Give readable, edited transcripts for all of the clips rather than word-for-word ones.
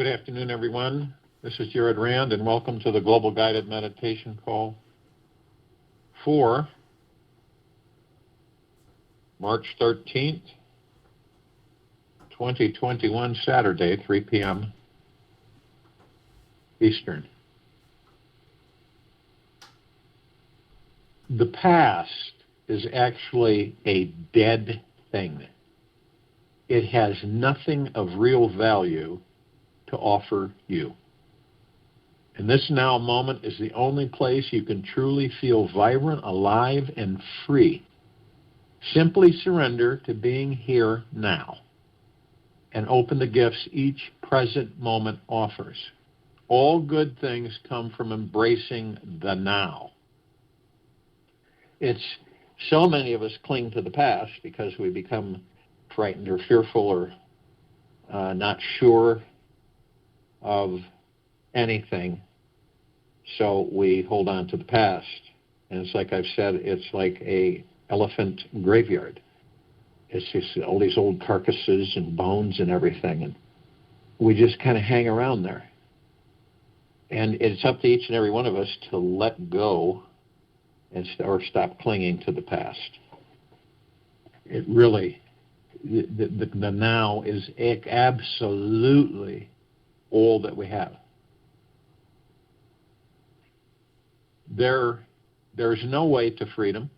Good afternoon, everyone. This is Jared Rand, and welcome to the Global Guided Meditation Call for March 13th, 2021, Saturday, 3 p.m. Eastern. The past is actually a dead thing. It has nothing of real value to offer you. And this now moment is the only place you can truly feel vibrant, alive, and free. Simply surrender to being here now and open the gifts each present moment offers. All good things come from embracing the now. It's so many of us cling to the past because we become frightened or fearful or not sure of anything, so we hold on to the past. And it's like I've said, it's like a elephant graveyard. It's just all these old carcasses and bones and everything, and we just kind of hang around there. And it's up to each and every one of us to let go or stop clinging to the past. It really, the now is absolutely all that we have. There's no way to freedom.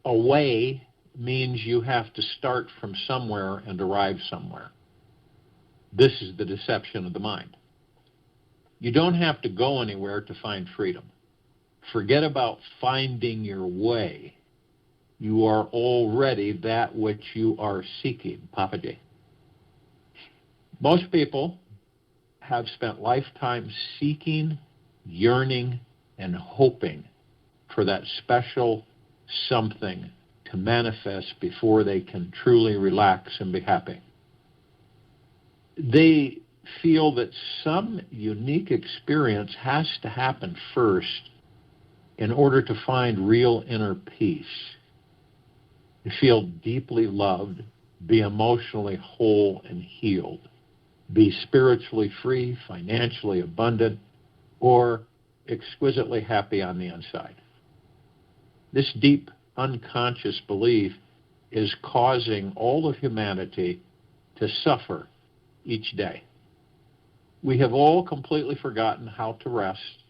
A way means you have to start from somewhere and arrive somewhere. This is the deception of the mind. You don't have to go anywhere to find freedom. Forget about finding your way. You are already that which you are seeking, Papaji. Most people have spent lifetimes seeking, yearning, and hoping for that special something to manifest before they can truly relax and be happy. They feel that some unique experience has to happen first in order to find real inner peace. You feel deeply loved, be emotionally whole and healed, be spiritually free, financially abundant, or exquisitely happy on the inside. This deep unconscious belief is causing all of humanity to suffer each day. We have all completely forgotten how to rest,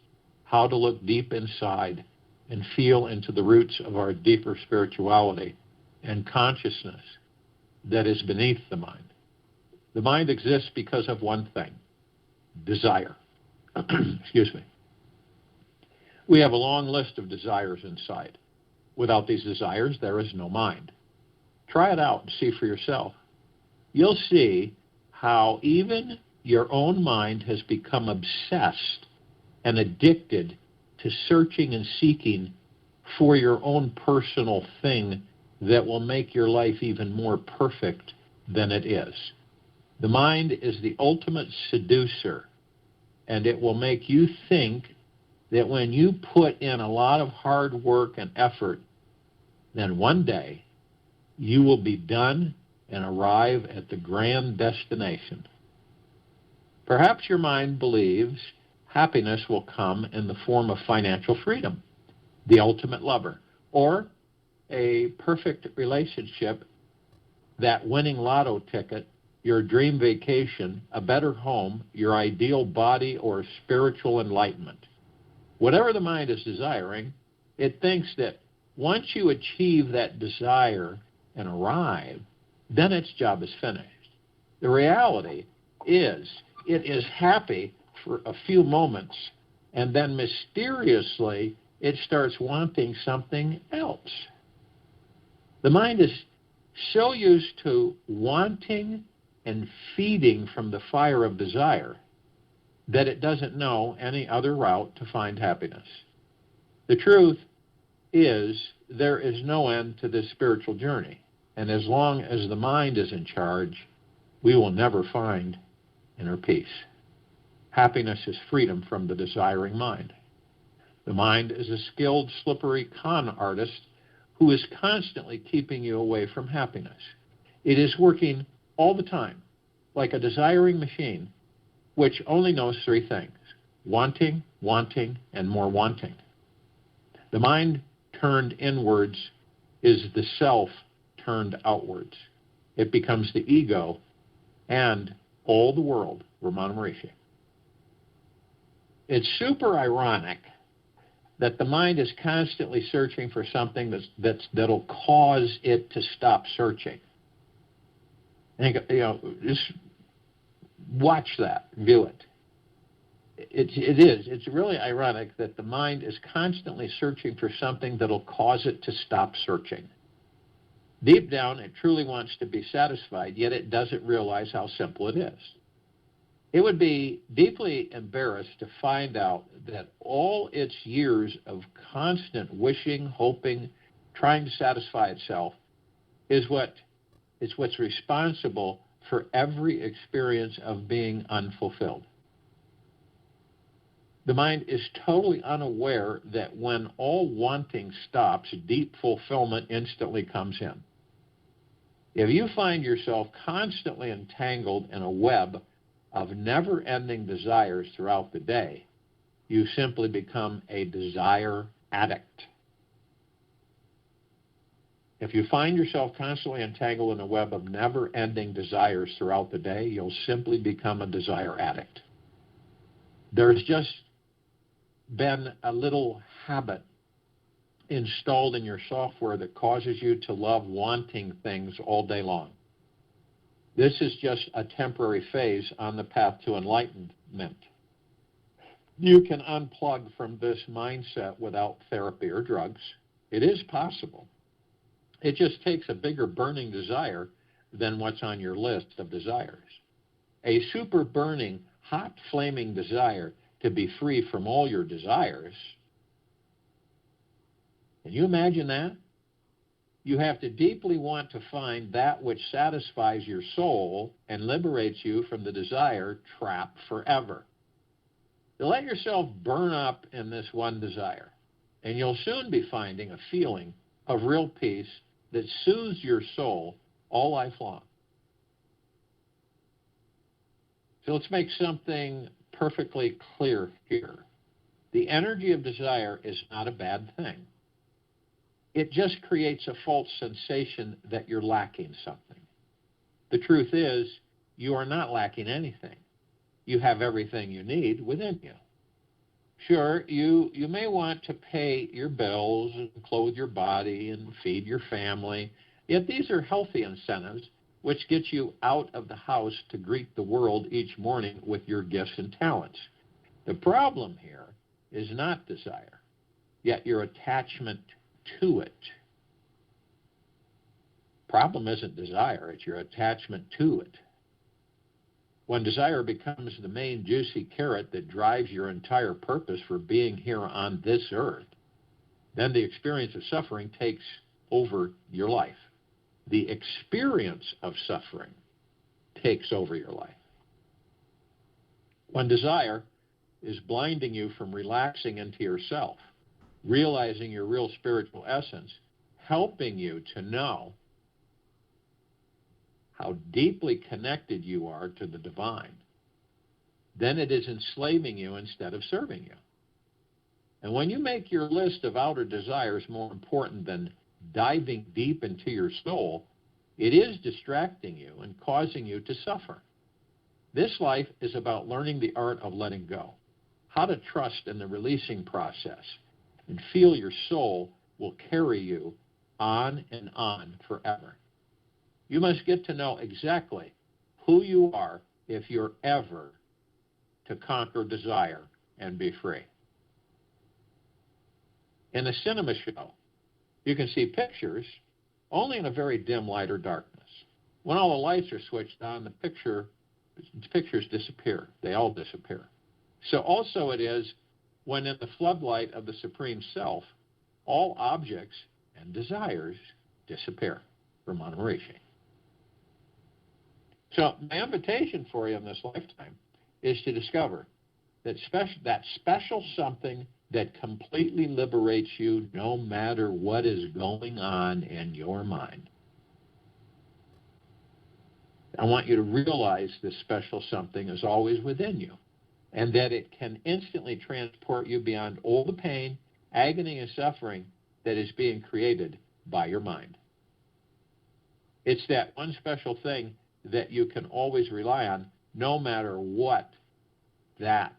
how to look deep inside and feel into the roots of our deeper spirituality and consciousness that is beneath the mind. The mind exists because of one thing, desire. Excuse me. We have a long list of desires inside. Without these desires, there is no mind. Try it out and see for yourself. You'll see how even your own mind has become obsessed and addicted to searching and seeking for your own personal thing that will make your life even more perfect than it is. The mind is the ultimate seducer, and it will make you think that when you put in a lot of hard work and effort, then one day you will be done and arrive at the grand destination. Perhaps your mind believes happiness will come in the form of financial freedom, the ultimate lover, or a perfect relationship, that winning lotto ticket, your dream vacation, a better home, your ideal body, or spiritual enlightenment. Whatever the mind is desiring, it thinks that once you achieve that desire and arrive, then its job is finished. The reality is it is happy for a few moments, and then mysteriously it starts wanting something else. The mind is so used to wanting and feeding from the fire of desire that it doesn't know any other route to find happiness. The truth is there is no end to this spiritual journey, and as long as the mind is in charge, we will never find inner peace. Happiness is freedom from the desiring mind. The mind is a skilled, slippery con artist who is constantly keeping you away from happiness. It is working all the time, like a desiring machine, which only knows three things: wanting, wanting, and more wanting. The mind turned inwards is the self turned outwards. It becomes the ego and all the world, Ramana Maharishi. It's super ironic that the mind is constantly searching for something that'll cause it to stop searching. And, just watch that, view it. It's really ironic that the mind is constantly searching for something that'll cause it to stop searching. Deep down, it truly wants to be satisfied, yet it doesn't realize how simple it is. It would be deeply embarrassed to find out that all its years of constant wishing, hoping, trying to satisfy itself is what's responsible for every experience of being unfulfilled. The mind is totally unaware that when all wanting stops, deep fulfillment instantly comes in. If you find yourself constantly entangled in a web of never-ending desires throughout the day, you simply become a desire addict. If you find yourself constantly entangled in a web of never-ending desires throughout the day, you'll simply become a desire addict. There's just been a little habit installed in your software that causes you to love wanting things all day long. This is just a temporary phase on the path to enlightenment. You can unplug from this mindset without therapy or drugs. It is possible. It just takes a bigger burning desire than what's on your list of desires. A super burning, hot, flaming desire to be free from all your desires. Can you imagine that? You have to deeply want to find that which satisfies your soul and liberates you from the desire trap forever. You let yourself burn up in this one desire, and you'll soon be finding a feeling of real peace that soothes your soul all life long. So let's make something perfectly clear here. The energy of desire is not a bad thing. It just creates a false sensation that you're lacking something. The truth is, you are not lacking anything. You have everything you need within you. Sure, you may want to pay your bills and clothe your body and feed your family, yet these are healthy incentives which get you out of the house to greet the world each morning with your gifts and talents. The problem here is not desire, yet your attachment to it. Problem isn't desire, it's your attachment to it. When desire becomes the main juicy carrot that drives your entire purpose for being here on this earth, then the experience of suffering takes over your life. The experience of suffering takes over your life. When desire is blinding you from relaxing into yourself, realizing your real spiritual essence, helping you to know how deeply connected you are to the divine, then it is enslaving you instead of serving you. And when you make your list of outer desires more important than diving deep into your soul, it is distracting you and causing you to suffer. This life is about learning the art of letting go, how to trust in the releasing process, and feel your soul will carry you on and on forever. You must get to know exactly who you are if you're ever to conquer desire and be free. In a cinema show, you can see pictures only in a very dim light or darkness. When all the lights are switched on, the pictures disappear. They all disappear. So also it is when in the floodlight of the Supreme Self, all objects and desires disappear. Ramana Maharishi. So my invitation for you in this lifetime is to discover that special something that completely liberates you no matter what is going on in your mind. I want you to realize this special something is always within you, and that it can instantly transport you beyond all the pain, agony, and suffering that is being created by your mind. It's that one special thing that you can always rely on, no matter what. That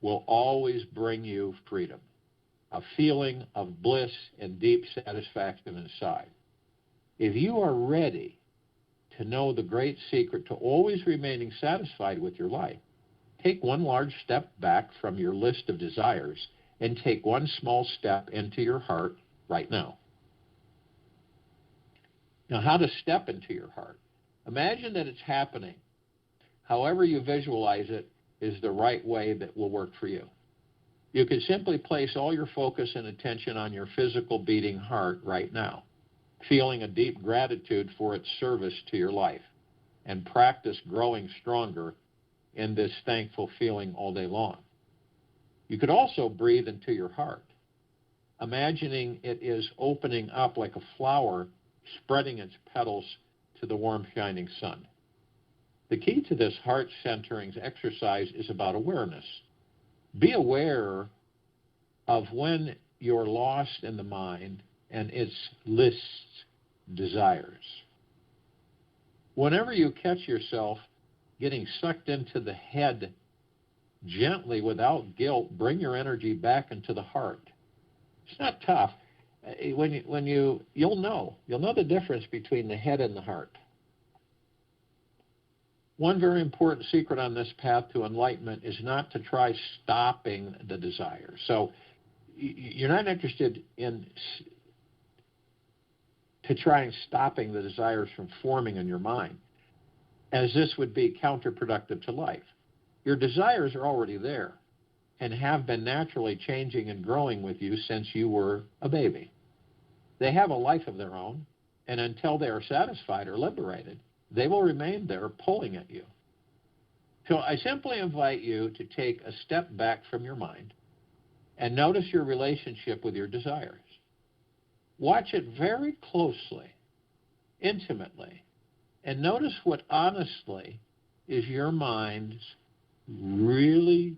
will always bring you freedom, a feeling of bliss and deep satisfaction inside. If you are ready to know the great secret to always remaining satisfied with your life, take one large step back from your list of desires and take one small step into your heart right now. Now, how to step into your heart. Imagine that it's happening. However you visualize it is the right way that will work for you. You can simply place all your focus and attention on your physical beating heart right now, feeling a deep gratitude for its service to your life, and practice growing stronger in this thankful feeling all day long. You could also breathe into your heart, imagining it is opening up like a flower, spreading its petals to the warm, shining sun. The key to this heart-centering exercise is about awareness. Be aware of when you're lost in the mind and its lists, desires. Whenever you catch yourself getting sucked into the head, gently, without guilt, bring your energy back into the heart. It's not tough. You'll know the difference between the head and the heart. One very important secret on this path to enlightenment is not to try stopping the desire. So you're not interested in trying stopping the desires from forming in your mind, as this would be counterproductive to life. Your desires are already there and have been naturally changing and growing with you since you were a baby. They have a life of their own, and until they are satisfied or liberated, they will remain there pulling at you. So I simply invite you to take a step back from your mind and notice your relationship with your desires. Watch it very closely, intimately, and notice what honestly is your mind's really,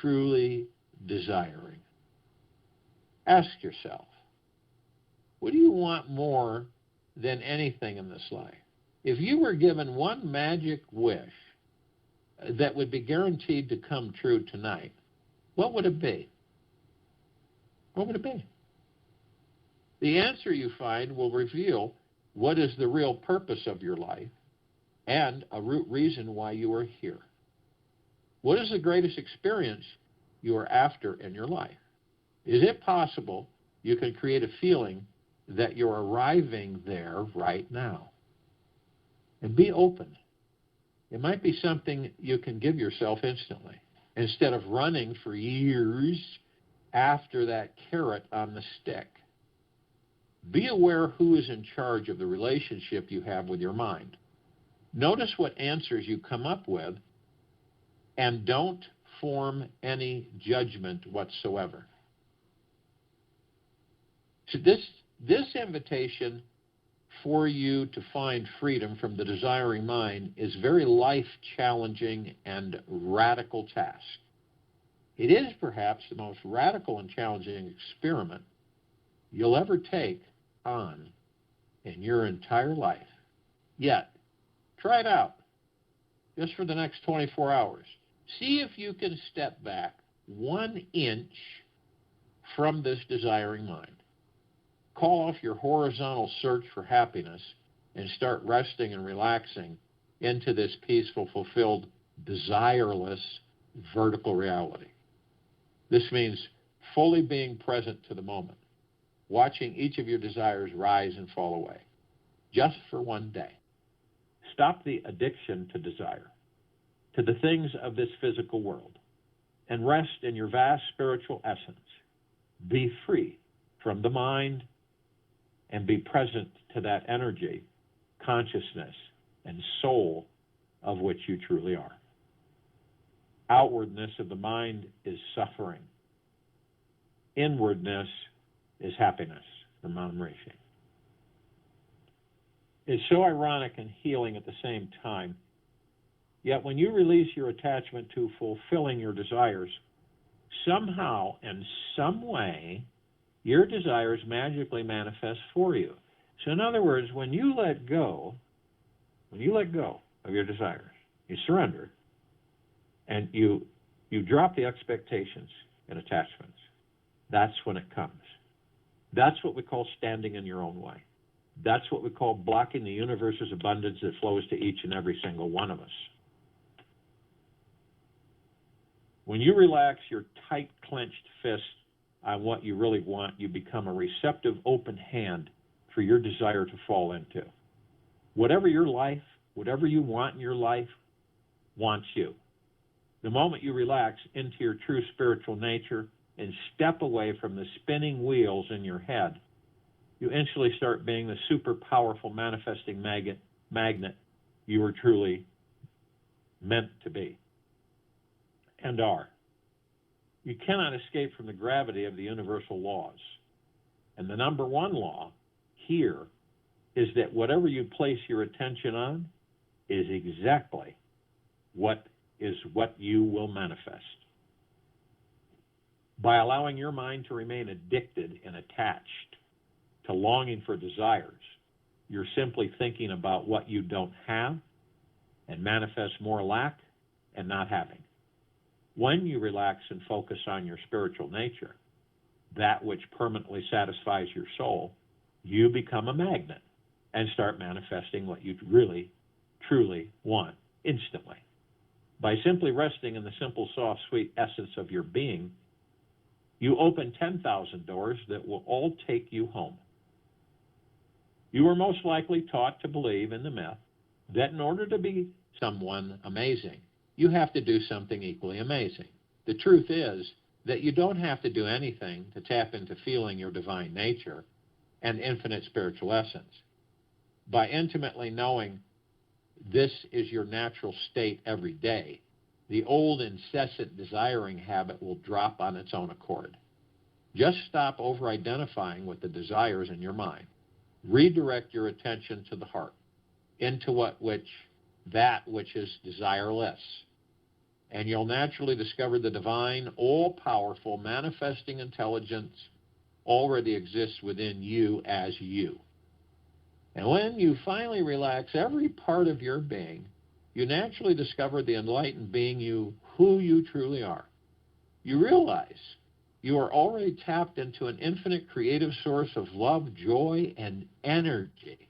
truly desiring. Ask yourself, what do you want more than anything in this life? If you were given one magic wish that would be guaranteed to come true tonight, what would it be? What would it be? The answer you find will reveal what is the real purpose of your life and a root reason why you are here. What is the greatest experience you are after in your life? Is it possible you can create a feeling that you're arriving there right now? And be open. It might be something you can give yourself instantly, instead of running for years after that carrot on the stick. Be aware who is in charge of the relationship you have with your mind. Notice what answers you come up with, and don't form any judgment whatsoever. So this invitation for you to find freedom from the desiring mind is very life-challenging and radical task. It is perhaps the most radical and challenging experiment you'll ever take on in your entire life. Yet, try it out just for the next 24 hours. See if you can step back 1 inch from this desiring mind. Call off your horizontal search for happiness and start resting and relaxing into this peaceful, fulfilled, desireless vertical reality. This means fully being present to the moment, watching each of your desires rise and fall away, just for 1 day. Stop the addiction to desire, to the things of this physical world, and rest in your vast spiritual essence. Be free from the mind and be present to that energy, consciousness, and soul of which you truly are. Outwardness of the mind is suffering. Inwardness is happiness, from Mount Rishi. is so ironic and healing at the same time. Yet when you release your attachment to fulfilling your desires, somehow, in some way, your desires magically manifest for you. So in other words, when you let go of your desires, you surrender, and you drop the expectations and attachments, that's when it comes. That's what we call standing in your own way. That's what we call blocking the universe's abundance that flows to each and every single one of us. When you relax your tight, clenched fist on what you really want, you become a receptive, open hand for your desire to fall into. Whatever your life, whatever you want in your life, wants you. The moment you relax into your true spiritual nature and step away from the spinning wheels in your head, you instantly start being the super powerful manifesting magnet you were truly meant to be and are. You cannot escape from the gravity of the universal laws. And the number one law here is that whatever you place your attention on is exactly what you will manifest. By allowing your mind to remain addicted and attached to longing for desires, you're simply thinking about what you don't have and manifest more lack and not having. When you relax and focus on your spiritual nature, that which permanently satisfies your soul, you become a magnet and start manifesting what you really, truly want instantly. By simply resting in the simple, soft, sweet essence of your being, you open 10,000 doors that will all take you home. You were most likely taught to believe in the myth that in order to be someone amazing, you have to do something equally amazing. The truth is that you don't have to do anything to tap into feeling your divine nature and infinite spiritual essence. By intimately knowing this is your natural state every day, the old incessant desiring habit will drop on its own accord. Just stop over-identifying with the desires in your mind. Redirect your attention to the heart, into that which is desireless. And you'll naturally discover the divine, all-powerful, manifesting intelligence already exists within you as you. And when you finally relax every part of your being, you naturally discover the enlightened being who you truly are. You realize you are already tapped into an infinite creative source of love, joy, and energy.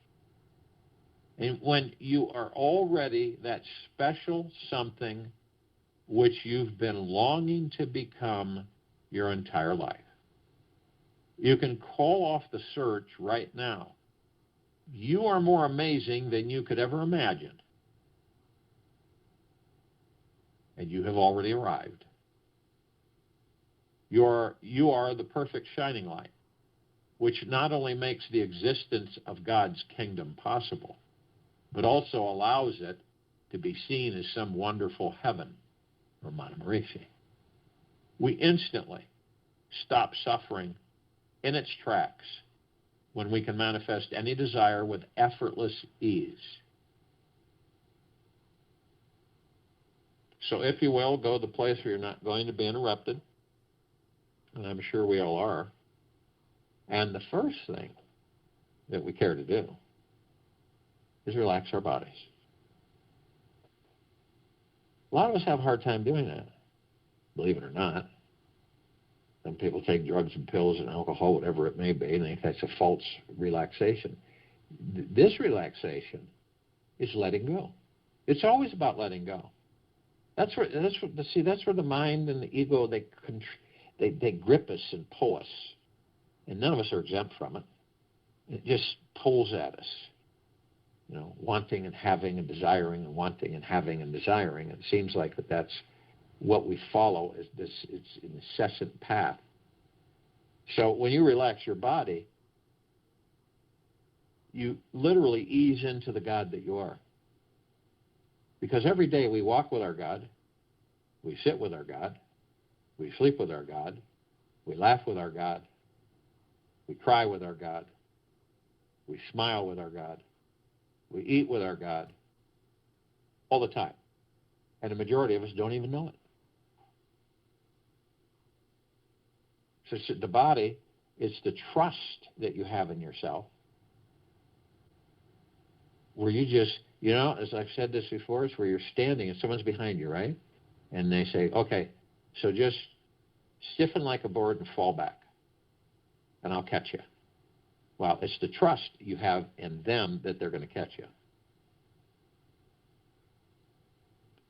And when you are already that special something which you've been longing to become your entire life, you can call off the search right now. You are more amazing than you could ever imagine. And you have already arrived. You are the perfect shining light, which not only makes the existence of God's kingdom possible, but also allows it to be seen as some wonderful heaven or Maharishi. We instantly stop suffering in its tracks when we can manifest any desire with effortless ease. So if you will, go to the place where you're not going to be interrupted, and I'm sure we all are. And the first thing that we care to do is relax our bodies. A lot of us have a hard time doing that, believe it or not. Some people take drugs and pills and alcohol, whatever it may be, and they think that's a false relaxation. This relaxation is letting go. It's always about letting go. That's where the mind and the ego, they grip us and pull us. And none of us are exempt from it. It just pulls at us. Wanting and having and desiring and wanting and having and desiring. It seems like that's what we follow, is it's an incessant path. So when you relax your body, you literally ease into the God that you are. Because every day we walk with our God, we sit with our God, we sleep with our God, we laugh with our God, we cry with our God, we smile with our God, We eat with our God all the time. And the majority of us don't even know it. So the body is the trust that you have in yourself, where you just, as I've said this before, it's where you're standing and someone's behind you, right? And they say, okay, so just stiffen like a board and fall back, and I'll catch you. Well, it's the trust you have in them that they're going to catch you.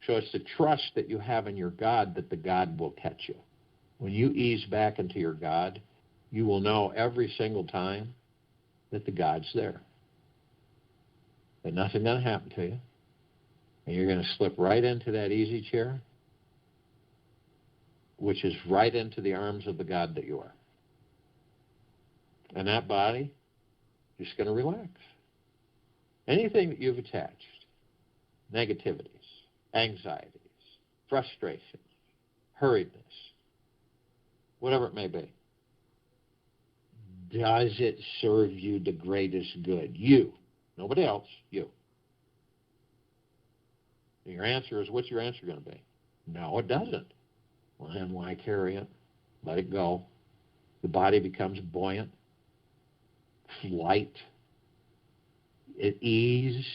So it's the trust that you have in your God that the God will catch you. When you ease back into your God, you will know every single time that the God's there. That nothing's going to happen to you. And you're going to slip right into that easy chair, which is right into the arms of the God that you are. And that body is just going to relax. Anything that you've attached, negativities, anxieties, frustrations, hurriedness, whatever it may be, does it serve you the greatest good? You. Nobody else. You. And your answer is, what's your answer going to be? No, it doesn't. Well, then why carry it? Let it go. The body becomes buoyant, light, at ease,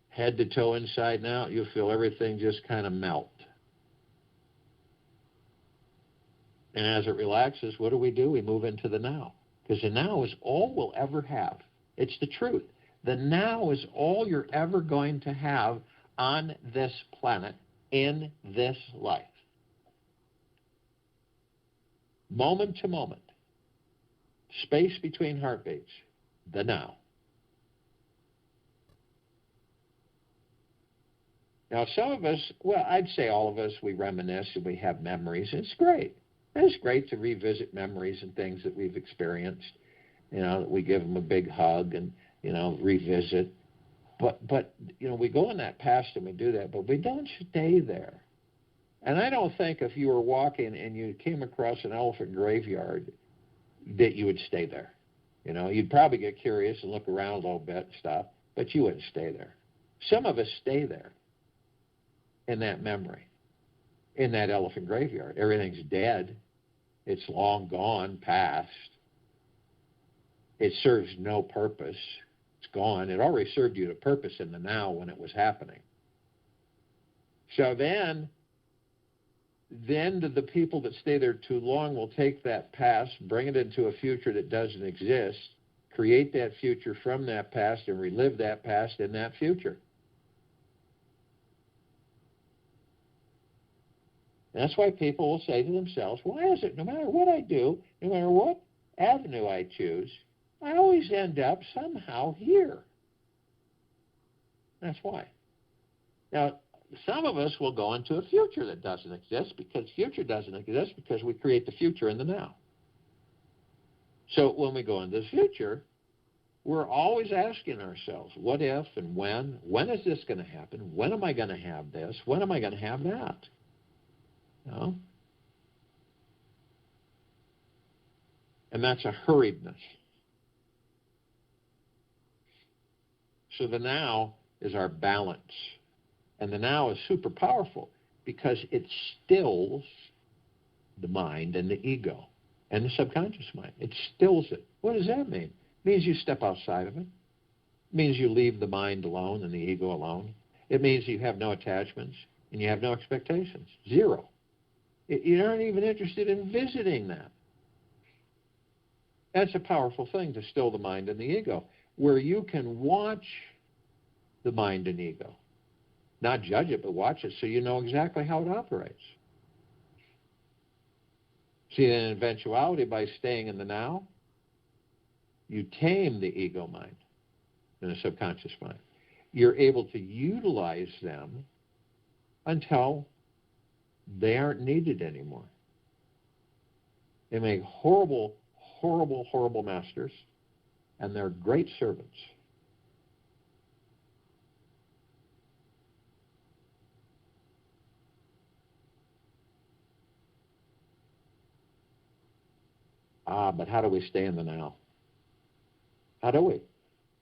head to toe, inside and out. You'll feel everything just kind of melt. And as it relaxes, what do? We move into the now. Because the now is all we'll ever have. It's the truth. The now is all you're ever going to have on this planet, in this life. Moment to moment. Space between heartbeats. The now. Now, some of us, well, I'd say all of us, we reminisce and we have memories. It's great. It's great to revisit memories and things that we've experienced. That we give them a big hug and, revisit. But we go in that past and we do that, but we don't stay there. And I don't think if you were walking and you came across an elephant graveyard that you would stay there. You'd probably get curious and look around a little bit and stuff, but you wouldn't stay there. Some of us stay there in that memory, in that elephant graveyard. Everything's dead. It's long gone, past. It serves no purpose. It's gone. It already served you the purpose in the now when it was happening. So then the people that stay there too long will take that past, bring it into a future that doesn't exist, create that future from that past, and relive that past in that future. And that's why people will say to themselves, why is it no matter what I do, no matter what avenue I choose, I always end up somehow here? That's why. Now, some of us will go into a future that doesn't exist because future doesn't exist because we create the future in the now. So when we go into the future, we're always asking ourselves, what if and when? When is this going to happen? When am I going to have this? When am I going to have that? And that's a hurriedness. So the now is our balance. And the now is super powerful because it stills the mind and the ego and the subconscious mind. It stills it. What does that mean? It means you step outside of it. It means you leave the mind alone and the ego alone. It means you have no attachments and you have no expectations. Zero. You aren't even interested in visiting that. That's a powerful thing, to still the mind and the ego, where you can watch the mind and ego. Not judge it, but watch it so you know exactly how it operates. See, in eventuality, by staying in the now, you tame the ego mind and the subconscious mind. You're able to utilize them until they aren't needed anymore. They make horrible, horrible, horrible masters, and they're great servants. But how do we stay in the now? How do we?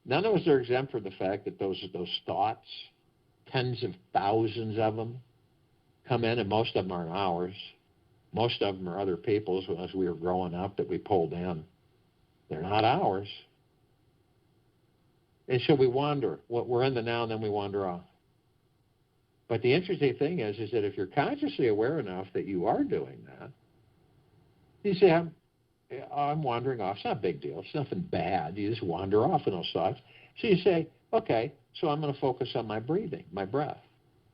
None of us are exempt from the fact that those thoughts, tens of thousands of them, come in, and most of them aren't ours. Most of them are other people's as we were growing up that we pulled in. They're not ours. And so we wander. We're in the now, and then we wander off. But the interesting thing is that if you're consciously aware enough that you are doing that, you say, I'm wandering off. It's not a big deal. It's nothing bad. You just wander off in those thoughts. So you say, okay, so I'm going to focus on my breathing, my breath,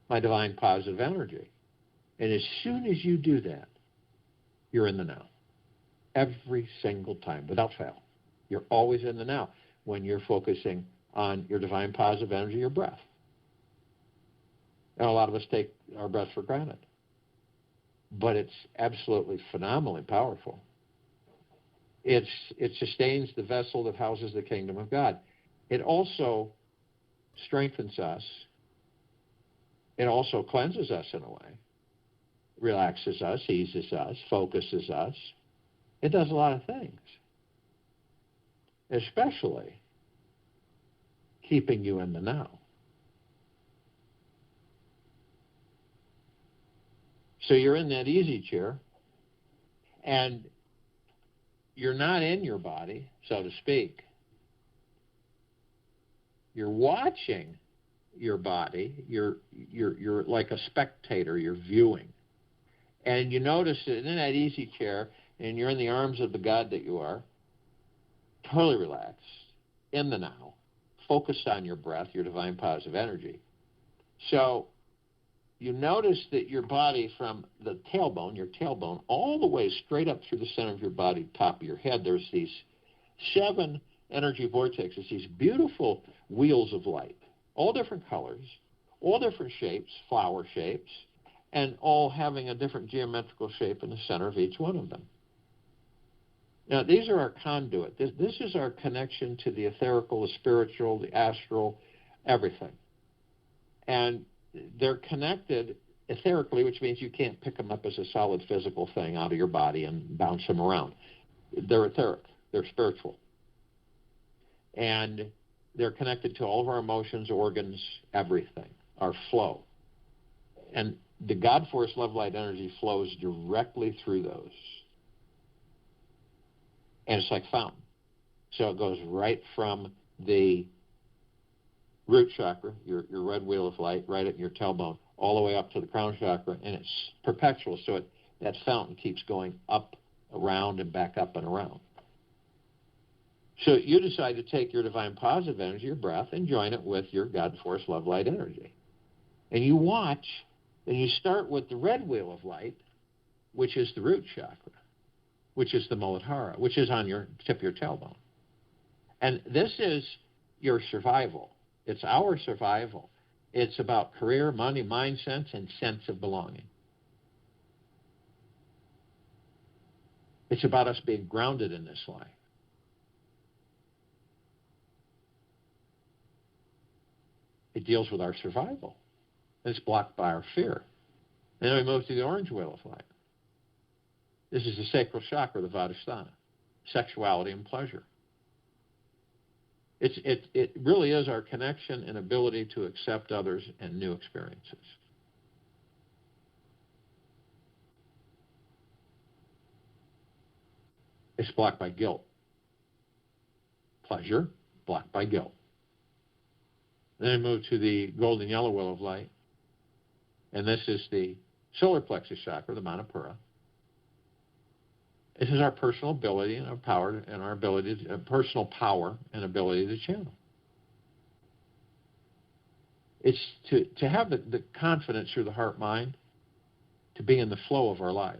my divine positive energy. And as soon as you do that, you're in the now. Every single time, without fail. You're always in the now when you're focusing on your divine positive energy, your breath. And a lot of us take our breath for granted. But it's absolutely phenomenally powerful. It sustains the vessel that houses the kingdom of God. It also strengthens us. It also cleanses us in a way. Relaxes us, eases us, focuses us. It does a lot of things. Especially keeping you in the now. So you're in that easy chair, and you're not in your body, so to speak. You're watching your body. You're like a spectator. You're viewing. And you notice that in that easy chair, and you're in the arms of the God that you are, totally relaxed, in the now, focused on your breath, your divine positive energy. So you notice that your body from the tailbone, your tailbone, all the way straight up through the center of your body, top of your head, there's these 7 energy vortexes, these beautiful wheels of light, all different colors, all different shapes, flower shapes, and all having a different geometrical shape in the center of each one of them. Now, these are our conduit. This is our connection to the etherical, the spiritual, the astral, everything. And they're connected etherically, which means you can't pick them up as a solid physical thing out of your body and bounce them around. They're etheric. They're spiritual. And they're connected to all of our emotions, organs, everything, our flow. And the God Force Love Light energy flows directly through those. And it's like fountain. So it goes right from the root chakra, your red wheel of light, right at your tailbone, all the way up to the crown chakra, and it's perpetual. So that fountain keeps going up, around, and back up and around. So you decide to take your divine positive energy, your breath, and join it with your God Force Love Light energy. And you watch, and you start with the red wheel of light, which is the root chakra, which is the Muladhara, which is on your tip of your tailbone. And this is your survival. It's our survival. It's about career, money, mind sense, and sense of belonging. It's about us being grounded in this life. It deals with our survival. It's blocked by our fear. And then we move to the orange wheel of light. This is the sacral chakra, the Vadhisthana, sexuality and pleasure. It really is our connection and ability to accept others and new experiences. It's blocked by guilt. Pleasure, blocked by guilt. Then we move to the golden yellow wheel of light. And this is the solar plexus chakra, the Manipura. This is our personal ability and our power and our ability, personal power and ability to channel. It's to have the confidence through the heart-mind to be in the flow of our lives.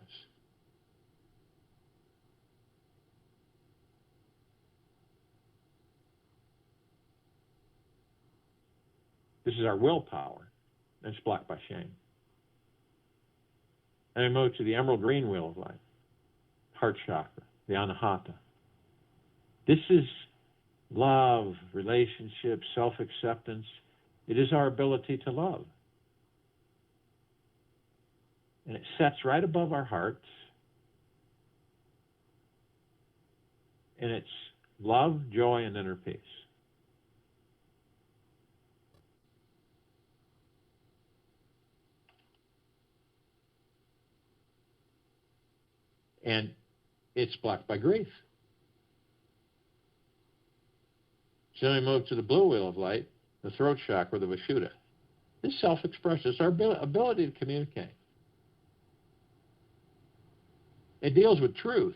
This is our willpower, and it's blocked by shame. And we move to the emerald green wheel of light, heart chakra, the Anahata. This is love, relationship, self-acceptance. It is our ability to love. And it sets right above our hearts. And it's love, joy, and inner peace. And it's blocked by grief. So then we move to the blue wheel of light, the throat chakra, the Vishuddha. This self-expression is our ability to communicate. It deals with truth.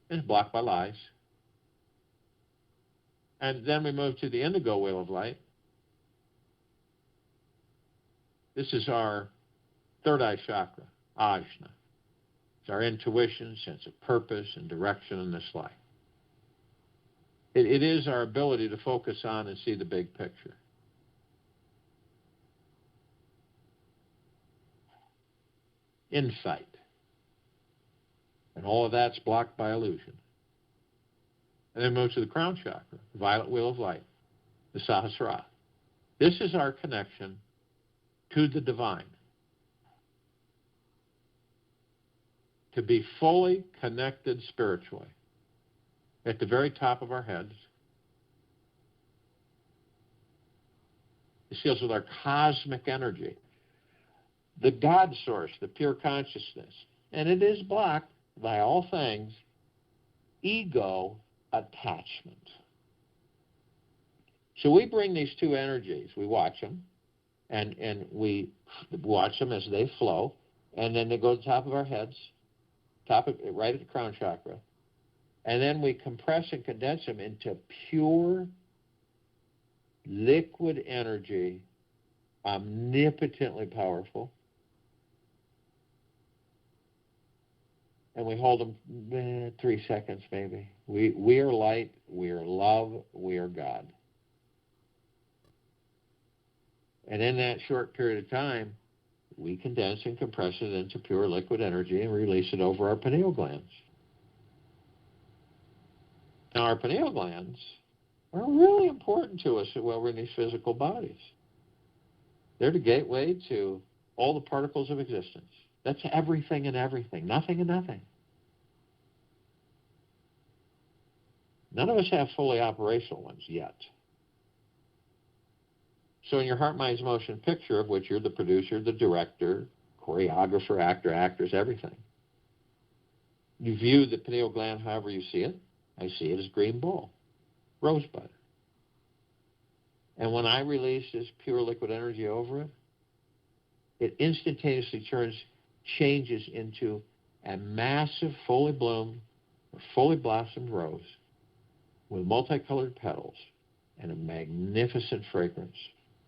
It's blocked by lies. And then we move to the indigo wheel of light. This is our third eye chakra, ajna. It's our intuition, sense of purpose, and direction in this life. It is our ability to focus on and see the big picture. Insight. And all of that's blocked by illusion. And then move to the crown chakra, the violet wheel of light, the Sahasrara. This is our connection to the divine. To be fully connected spiritually. At the very top of our heads. This deals with our cosmic energy. The God source, the pure consciousness. And it is blocked by all things ego attachment. So we bring these two energies, we watch them, and we watch them as they flow, and then they go to the top of our heads, right at the crown chakra, and then we compress and condense them into pure liquid energy, omnipotently powerful, and we hold them 3 seconds maybe. We are light, we are love, we are God. And in that short period of time, we condense and compress it into pure liquid energy and release it over our pineal glands. Now, our pineal glands are really important to us while we're in these physical bodies. They're the gateway to all the particles of existence. That's everything and everything, nothing and nothing. None of us have fully operational ones yet. So in your heart, minds, motion picture, of which you're the producer, the director, choreographer, actor, actress, everything, you view the pineal gland however you see it. I see it as green ball, rosebud. And when I release this pure liquid energy over it, it instantaneously changes into a massive, fully bloomed, or fully blossomed rose with multicolored petals and a magnificent fragrance.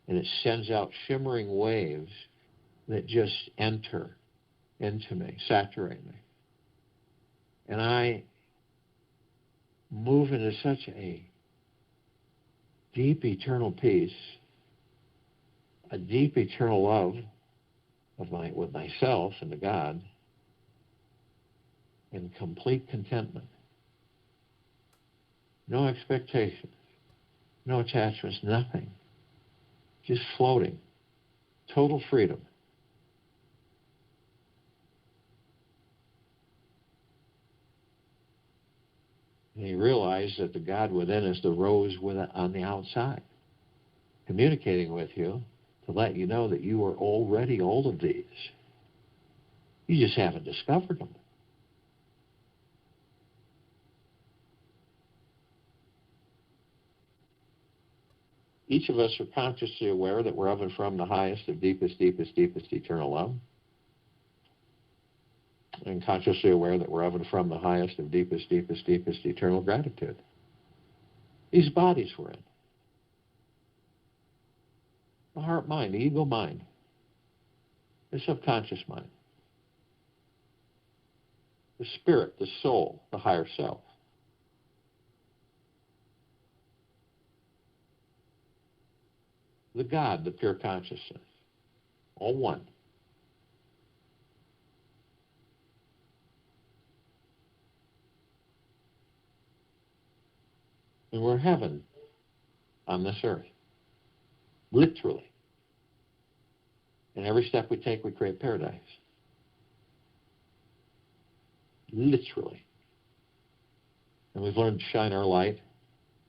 And it sends out shimmering waves that just enter into me, saturate me. And I move into such a deep eternal peace, a deep eternal love with myself and the God, and complete contentment. No expectations, no attachments, nothing. Just floating. Total freedom. And you realize that the God within is the rose on the outside, communicating with you to let you know that you are already all of these. You just haven't discovered them. Each of us are consciously aware that we're of and from the highest of deepest, deepest, deepest eternal love. And consciously aware that we're of and from the highest of deepest, deepest, deepest eternal gratitude. These bodies we're in. The heart mind, the ego mind, the subconscious mind, the spirit, the soul, the higher self. The God, the pure consciousness, all one. And we're heaven on this earth, literally. And every step we take, we create paradise. Literally. And we've learned to shine our light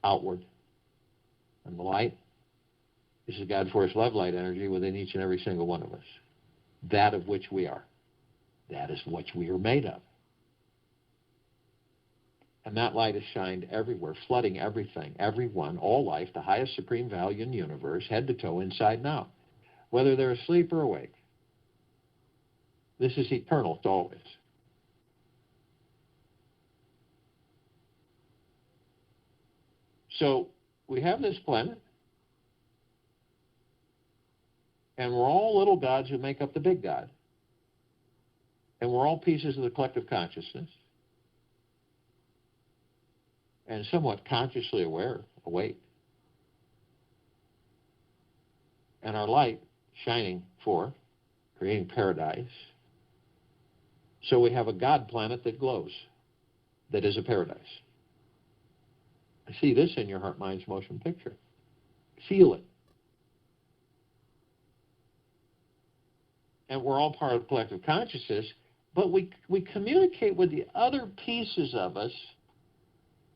outward. And the light is the God force love light energy within each and every single one of us. That of which we are. That is what we are made of. And that light is shined everywhere, flooding everything, everyone, all life, the highest supreme value in the universe, head to toe, inside and out, whether they're asleep or awake. This is eternal, it's always. So we have this planet, and we're all little gods who make up the big God. And we're all pieces of the collective consciousness. And somewhat consciously aware, awake. And our light shining for creating paradise. So we have a God planet that glows, that is a paradise. I see this in your heart, mind's motion picture. Feel it. And we're all part of the collective consciousness, but we communicate with the other pieces of us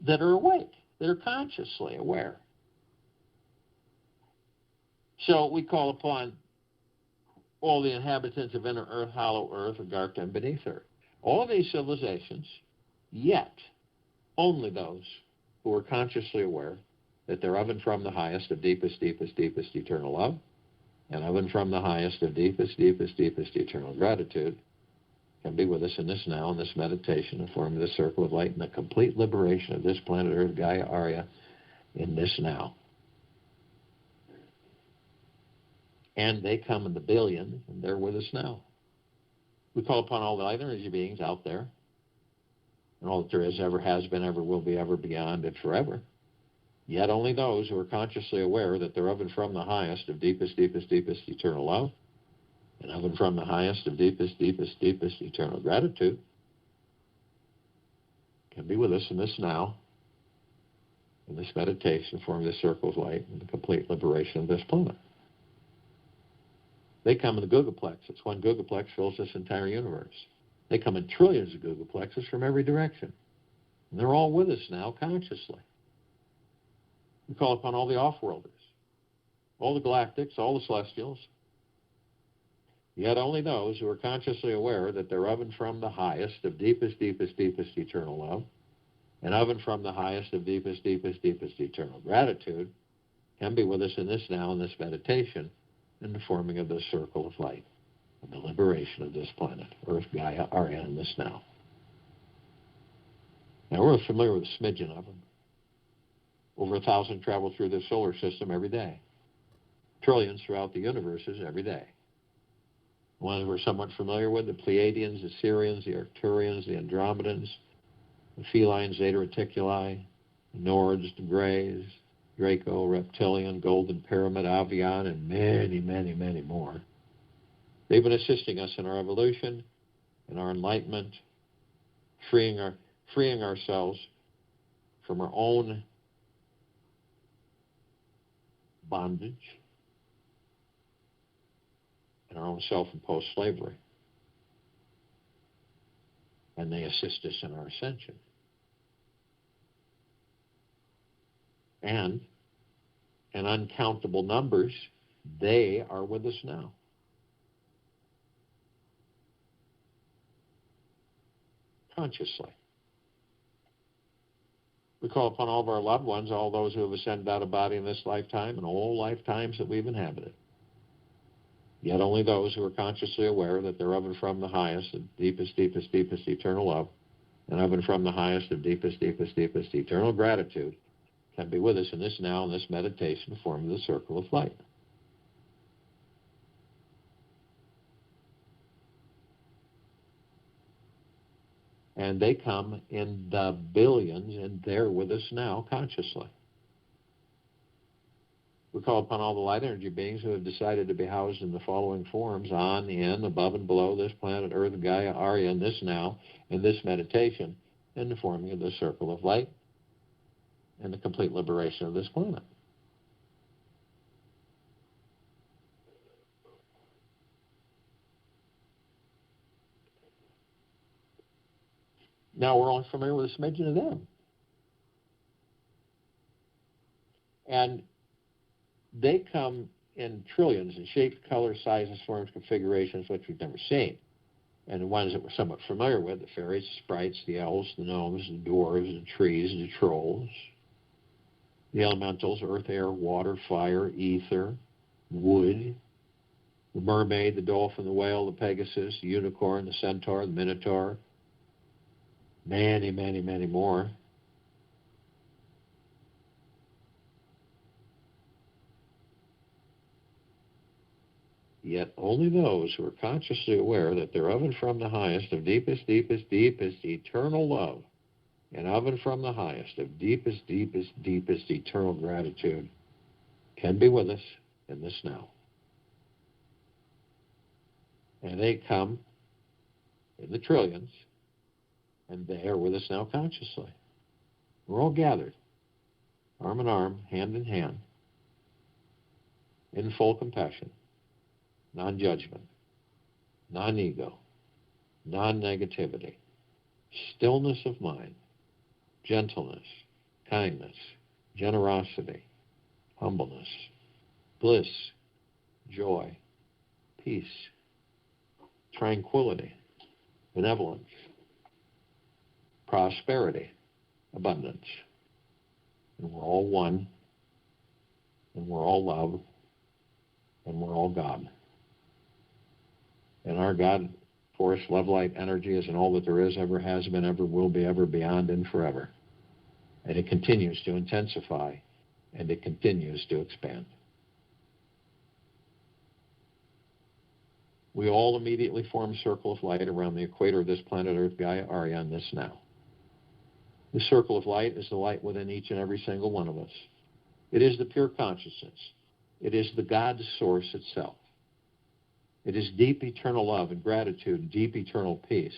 that are awake, that are consciously aware. So we call upon all the inhabitants of inner earth, hollow earth, or dark and beneath earth. All of these civilizations, yet only those who are consciously aware that they're of and from the highest of deepest, deepest, deepest eternal love, and of and from the highest of deepest, deepest, deepest eternal gratitude, can be with us in this now, in this meditation, and form this circle of light, and the complete liberation of this planet Earth, Gaia, Arya, in this now. And they come in the billions, and they're with us now. We call upon all the light energy beings out there, and all that there is, ever has been, ever will be, ever beyond, and forever. Yet only those who are consciously aware that they're of and from the highest of deepest, deepest, deepest eternal love, and of and from the highest of deepest, deepest, deepest eternal gratitude, can be with us in this now, in this meditation, form this circle of light, and the complete liberation of this planet. They come in the gigaplexes. One gigaplex fills this entire universe. They come in trillions of gigaplexes from every direction. And they're all with us now, consciously. We call upon all the off-worlders, all the galactics, all the celestials, yet only those who are consciously aware that they're of and from the highest of deepest, deepest, deepest eternal love, and of and from the highest of deepest, deepest, deepest eternal gratitude, can be with us in this now, in this meditation, in the forming of this circle of light, and the liberation of this planet, Earth, Gaia, Arya, in this now. Now, we're familiar with a smidgen of them. Over 1,000 travel through the solar system every day. Trillions throughout the universes every day. Ones we're somewhat familiar with, the Pleiadians, the Sirians, the Arcturians, the Andromedans, the Feline, Zeta Reticuli, the Nords, the Greys, Draco, Reptilian, Golden Pyramid, Avian, and many, many, many more. They've been assisting us in our evolution, in our enlightenment, freeing ourselves from our own bondage and our own self-imposed slavery. And they assist us in our ascension. And in uncountable numbers, they are with us now. Consciously. We call upon all of our loved ones, all those who have ascended out of body in this lifetime and all lifetimes that we've inhabited. Yet only those who are consciously aware that they're of and from the highest, of deepest, deepest, deepest eternal love, and of and from the highest of deepest, deepest, deepest eternal gratitude, can be with us in this now, in this meditation, forming the circle of light. And they come in the billions, and they're with us now consciously. We call upon all the light energy beings who have decided to be housed in the following forms: on, in, above, and below this planet, Earth, Gaia, Arya, in this now, in this meditation, in the forming of the circle of light and the complete liberation of this planet. Now we're only familiar with a smidgen of them. And they come in trillions in shapes, colors, sizes, forms, configurations, which we've never seen. And the ones that we're somewhat familiar with, the fairies, the sprites, the elves, the gnomes, the dwarves, the trees, the trolls, the elementals, earth, air, water, fire, ether, wood, the mermaid, the dolphin, the whale, the pegasus, the unicorn, the centaur, the minotaur, many, many, many more. Yet only those who are consciously aware that they're of and from the highest of deepest, deepest, deepest eternal love, and of and from the highest of deepest, deepest, deepest eternal gratitude can be with us in this now. And they come in the trillions, and they are with us now consciously. We're all gathered, arm in arm, hand in hand, in full compassion, non-judgment, non-ego, non-negativity, stillness of mind, gentleness, kindness, generosity, humbleness, bliss, joy, peace, tranquility, benevolence, prosperity, abundance. And we're all one, and we're all love, and we're all God. And our God, force, love, light, energy is in all that there is, ever has been, ever will be, ever beyond, and forever. And it continues to intensify, and it continues to expand. We all immediately form a circle of light around the equator of this planet Earth, Gaia, Arya, and this now. This circle of light is the light within each and every single one of us. It is the pure consciousness. It is the God source itself. It is deep eternal love and gratitude, deep eternal peace.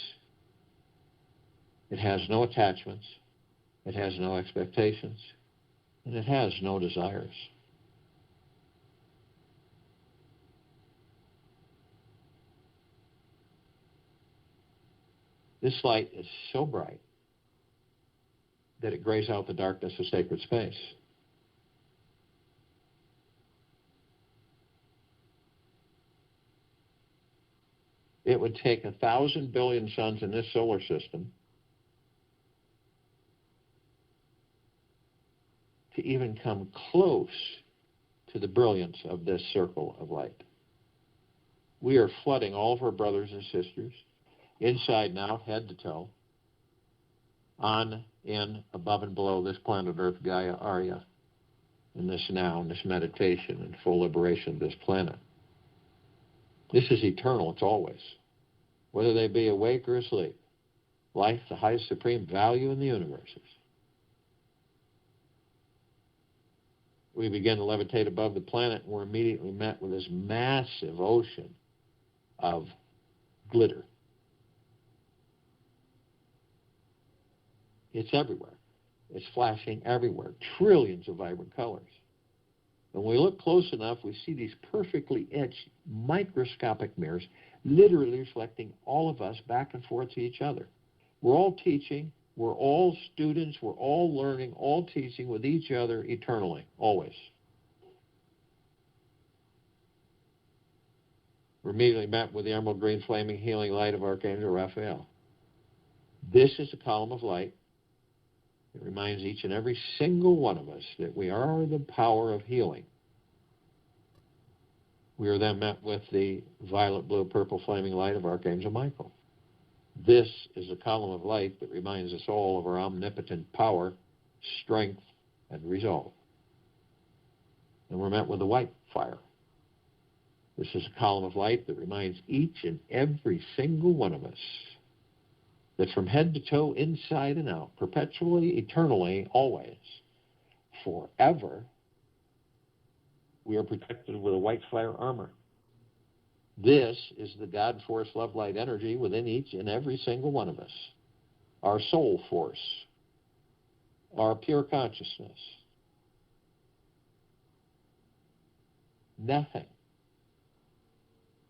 It has no attachments. It has no expectations. And it has no desires. This light is so bright that it grays out the darkness of sacred space. It would take 1,000 billion suns in this solar system to even come close to the brilliance of this circle of light. We are flooding all of our brothers and sisters, inside and out, head to toe, on, in, above and below this planet Earth, Gaia, Arya, in this now, in this meditation, and full liberation of this planet. This is eternal, it's always. Whether they be awake or asleep, life, the highest supreme value in the universe. We begin to levitate above the planet, and we're immediately met with this massive ocean of glitter. It's everywhere. It's flashing everywhere. Trillions of vibrant colors. And when we look close enough, we see these perfectly etched microscopic mirrors literally reflecting all of us back and forth to each other. We're all teaching. We're all students. We're all learning, all teaching with each other eternally, always. We're immediately met with the emerald green flaming healing light of Archangel Raphael. This is a column of light. It reminds each and every single one of us that we are the power of healing. We are then met with the violet, blue, purple flaming light of Archangel Michael. This is a column of light that reminds us all of our omnipotent power, strength, and resolve. And we're met with the white fire. This is a column of light that reminds each and every single one of us that from head to toe, inside and out, perpetually, eternally, always, forever, we are protected with a white fire armor. This is the God force, love, light, energy within each and every single one of us. Our soul force, our pure consciousness. Nothing.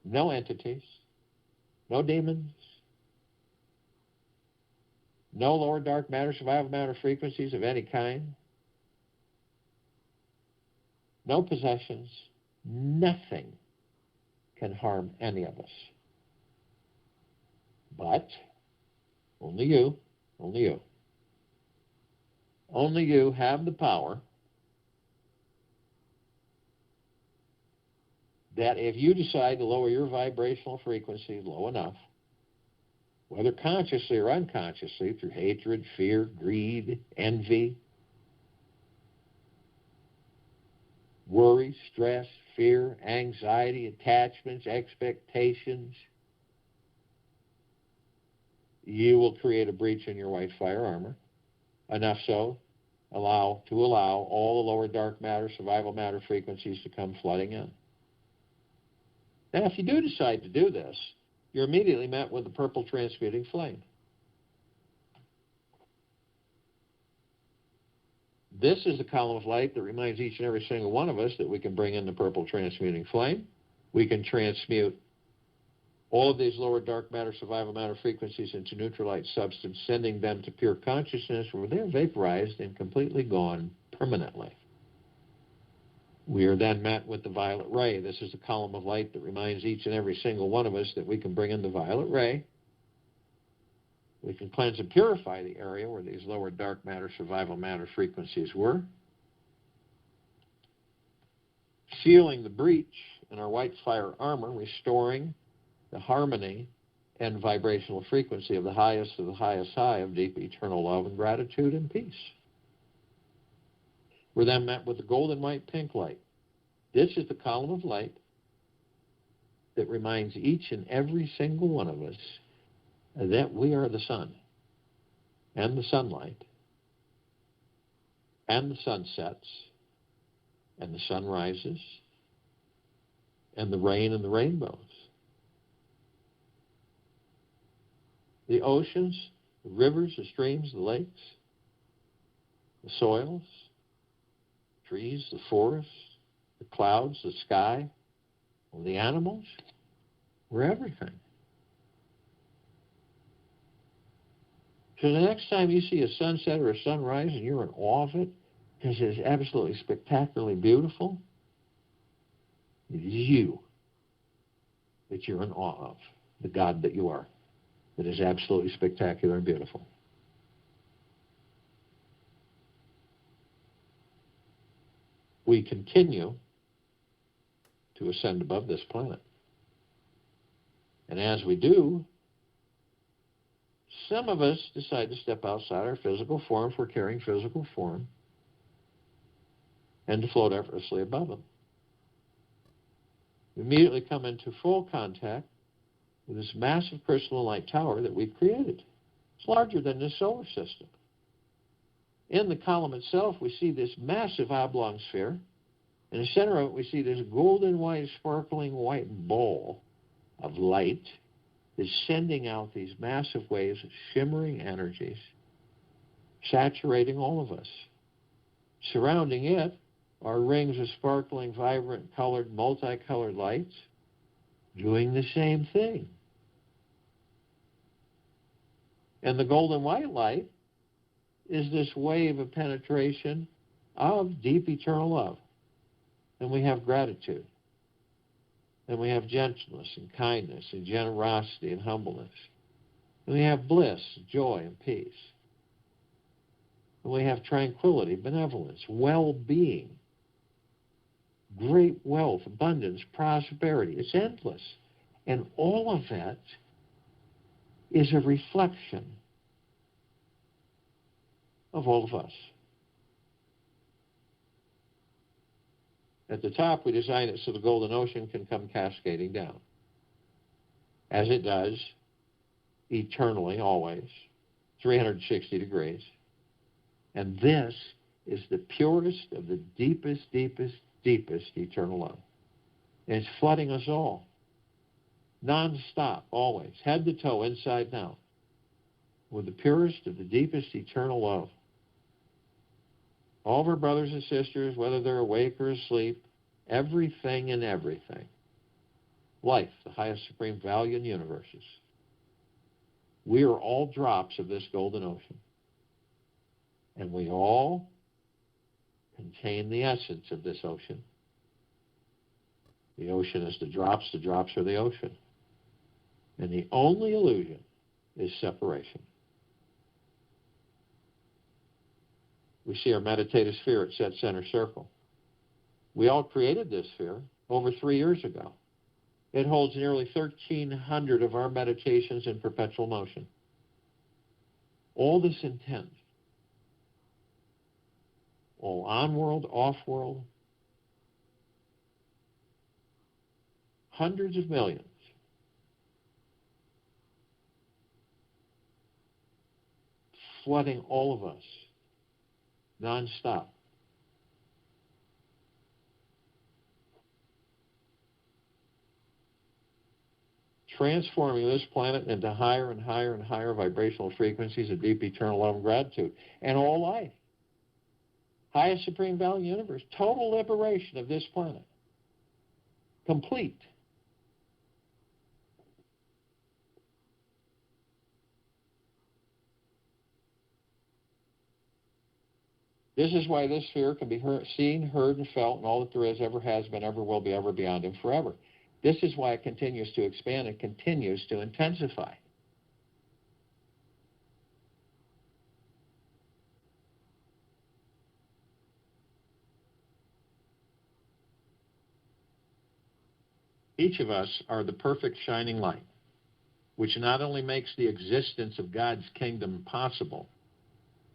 No entities, no demons, no lower dark matter, survival matter frequencies of any kind, no possessions, nothing can harm any of us. But only you have the power that if you decide to lower your vibrational frequency low enough, whether consciously or unconsciously, through hatred, fear, greed, envy, worry, stress, fear, anxiety, attachments, expectations, you will create a breach in your white fire armor, enough so to allow all the lower dark matter, survival matter frequencies to come flooding in. Now, if you do decide to do this, you're immediately met with the purple transmuting flame. This is the column of light that reminds each and every single one of us that we can bring in the purple transmuting flame. We can transmute all of these lower dark matter, survival matter frequencies into neutral light substance, sending them to pure consciousness where they're vaporized and completely gone permanently. We are then met with the violet ray. This is the column of light that reminds each and every single one of us that we can bring in the violet ray. We can cleanse and purify the area where these lower dark matter, survival matter frequencies were, sealing the breach in our white fire armor, restoring the harmony and vibrational frequency of the highest high of deep eternal love and gratitude and peace. We're then met with the golden white pink light. This is the column of light that reminds each and every single one of us that we are the sun and the sunlight and the sunsets and the sunrises and the rain and the rainbows. The oceans, the rivers, the streams, the lakes, the soils, trees, the forests, the clouds, the sky, the animals, we're everything. So the next time you see a sunset or a sunrise and you're in awe of it, because it is absolutely spectacularly beautiful, it is you that you're in awe of, the God that you are, that is absolutely spectacular and beautiful. We continue to ascend above this planet. And as we do, some of us decide to step outside our physical form if we're carrying physical form and to float effortlessly above them. We immediately come into full contact with this massive crystalline light tower that we've created. It's larger than the solar system. In the column itself, we see this massive oblong sphere. In the center of it, we see this golden white, sparkling white ball of light that's sending out these massive waves of shimmering energies, saturating all of us. Surrounding it are rings of sparkling, vibrant, colored, multicolored lights doing the same thing. And the golden white light is this wave of penetration of deep eternal love. And we have gratitude. And we have gentleness and kindness and generosity and humbleness. And we have bliss, joy, and peace. And we have tranquility, benevolence, well-being, great wealth, abundance, prosperity. It's endless. And all of that is a reflection of all of us. At the top, we designed it so the golden ocean can come cascading down, as it does eternally, always, 360 degrees. And this is the purest of the deepest, deepest, deepest eternal love. And it's flooding us all, non-stop, always, head to toe, inside and out, with the purest of the deepest eternal love. All of our brothers and sisters, whether they're awake or asleep, everything and everything. Life, the highest supreme value in universes. We are all drops of this golden ocean. And we all contain the essence of this ocean. The ocean is the drops are the ocean. And the only illusion is separation. We see our meditative sphere at set center circle. We all created this sphere over 3 years ago. It holds nearly 1,300 of our meditations in perpetual motion. All this intent, all on-world, off-world, hundreds of millions, flooding all of us, nonstop. Transforming this planet into higher and higher and higher vibrational frequencies of deep eternal love and gratitude. And all life. Highest supreme value universe. Total liberation of this planet. Complete. This is why this sphere can be seen, heard, and felt in all that there is, ever has been, ever will be, ever beyond, and forever. This is why it continues to expand and continues to intensify. Each of us are the perfect shining light, which not only makes the existence of God's kingdom possible,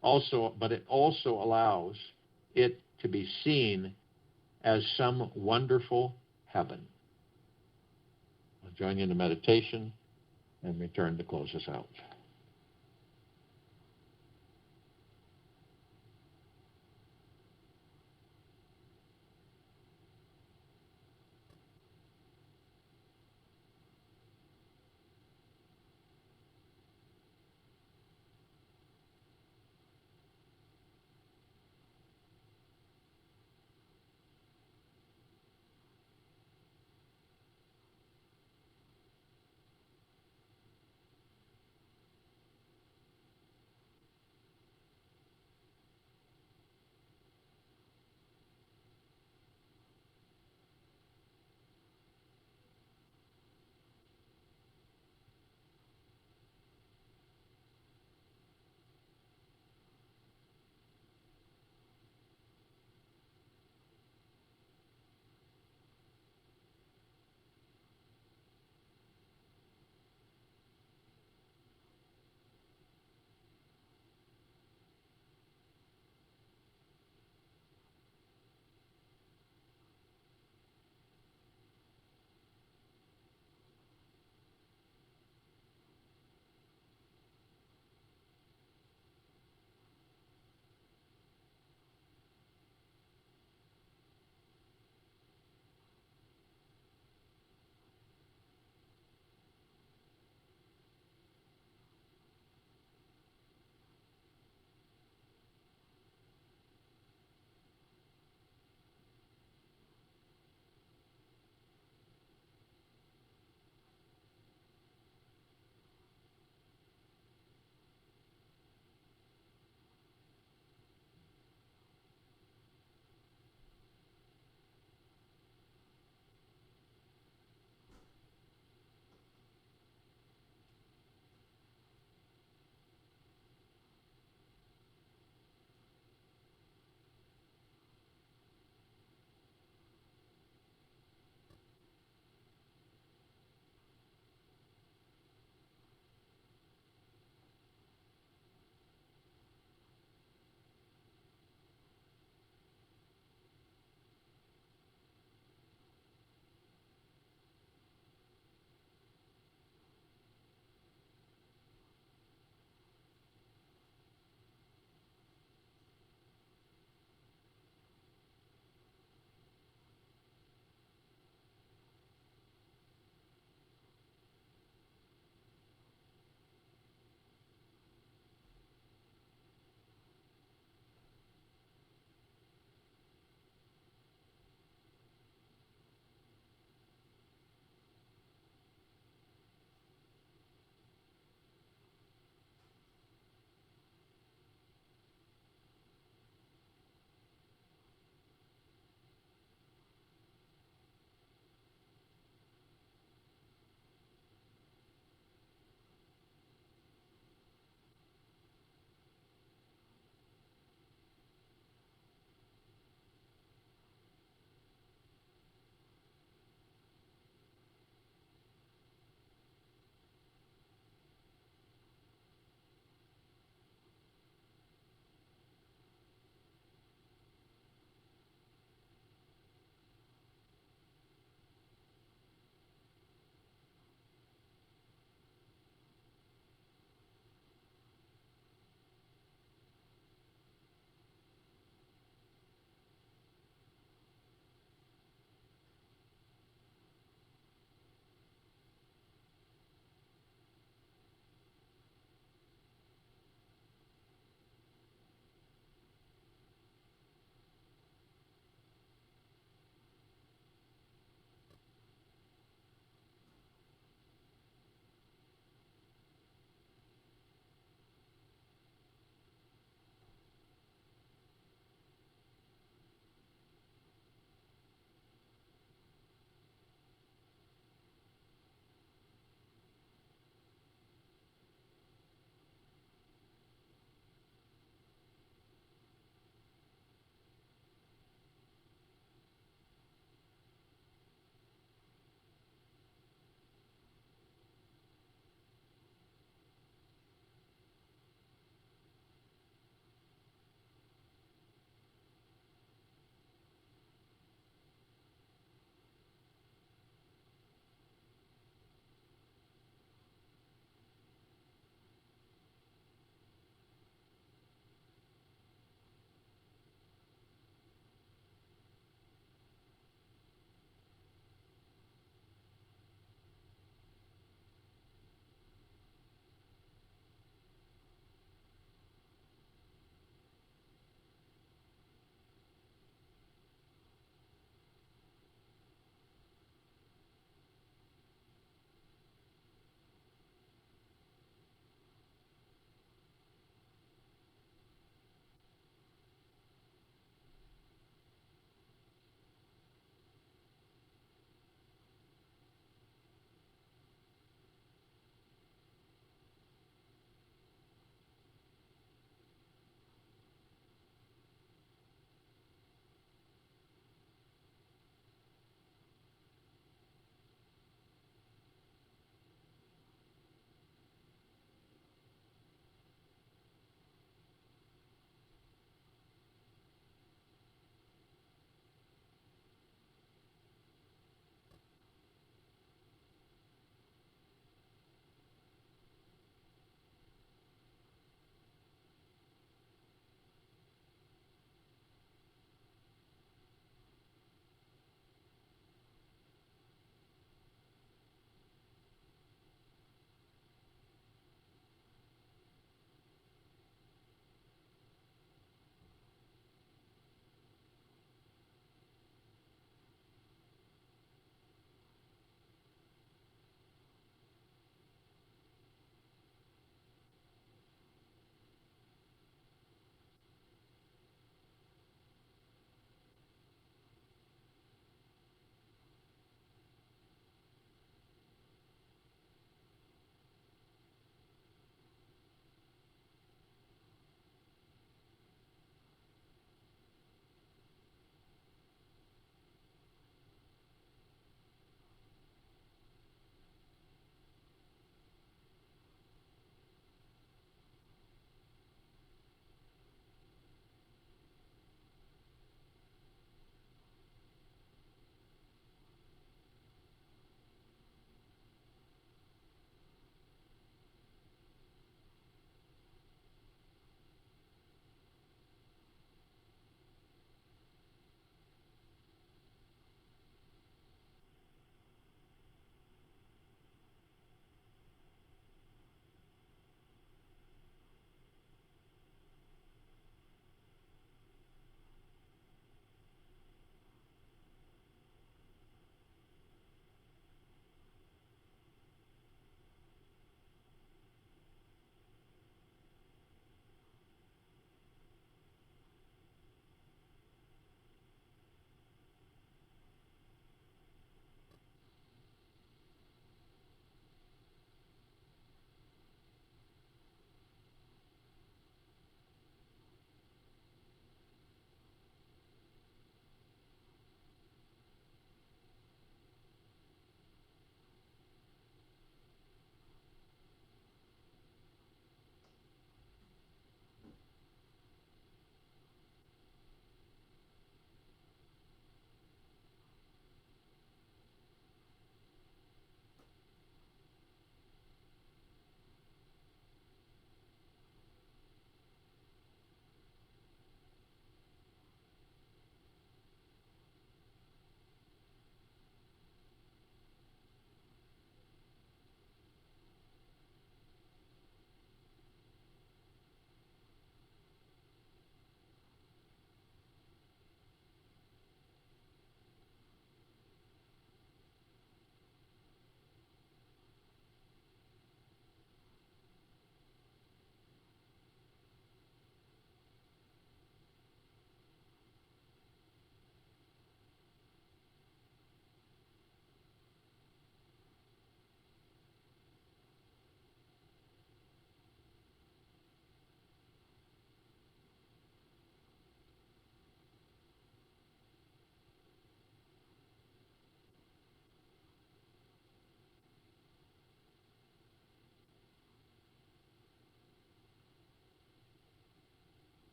but it also allows it to be seen as some wonderful heaven. I'll join you in the meditation and return to close us out.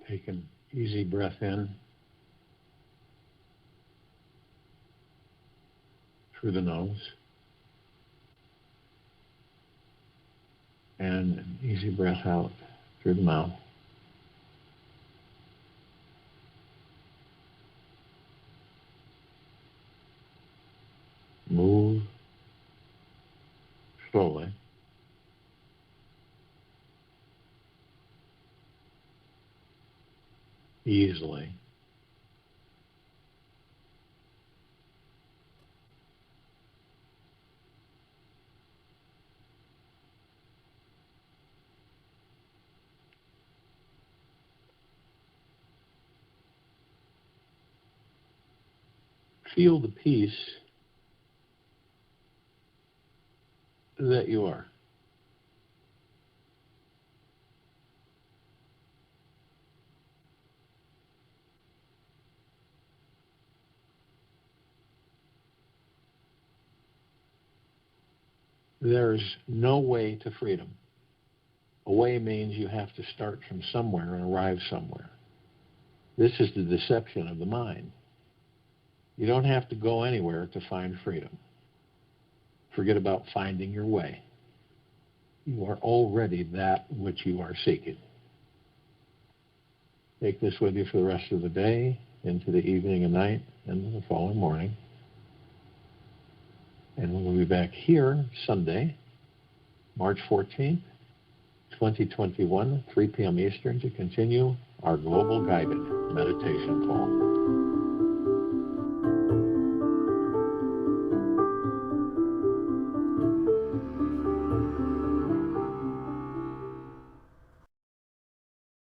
Take an easy breath in through the nose and an easy breath out through the mouth. Move slowly. Easily. Feel the peace that you are. There's no way to freedom. A way means you have to start from somewhere and arrive somewhere. This is the deception of the mind. You don't have to go anywhere to find freedom. Forget about finding your way. You are already that which you are seeking. Take this with you for the rest of the day, into the evening and night, and the following morning. And we'll be back here Sunday, March 14th, 2021, 3 p.m. Eastern, to continue our global guided meditation call.